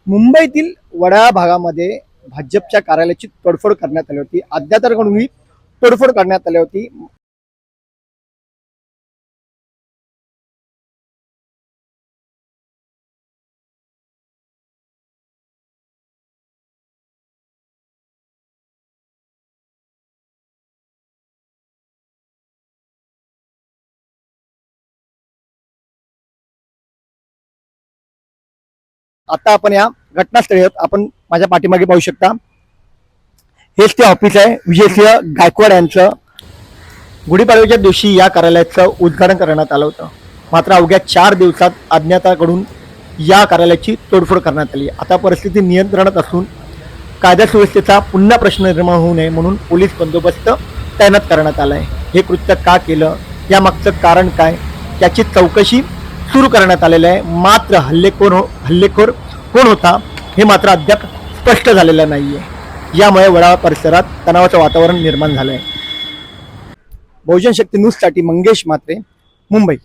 मुंबईतील वडाळा भागामध्ये भाजपच्या कार्यालयाची तोडफोड करण्यात आली होती. अज्ञाताकडून तोडफोड करण्यात आली होती. आता आपण या घटनास्थळी आहोत. आपण माझ्या पाठीमागे पाहू शकता. हेच ते ऑफिस आहे विजयसिंह गायकवाड यांचं. गुढीपाडव्याच्या दिवशी या कार्यालयाचं उद्घाटन करण्यात आलं होतं. मात्र अवघ्या 4 दिवसात अज्ञाताकडून या कार्यालयाची तोडफोड करण्यात आली. आता परिस्थिती नियंत्रणात असून कायदा सुव्यवस्थेचा पुन्हा प्रश्न निर्माण होऊ नये म्हणून पोलीस बंदोबस्त तैनात करण्यात आला आहे. हे कृत्य का केलं, यामागचं कारण काय, याची चौकशी सुरू करण्यात आलेलं आहे. मात्र हल्लेखोर कोण होता हे मात्र अद्याप स्पष्ट झालेलं नाहीये. यामुळे वडाळा परिसरात तणावाचं वातावरण निर्माण झालं आहे. बहुजन शक्ती न्यूजसाठी मंगेश म्हात्रे, मुंबई.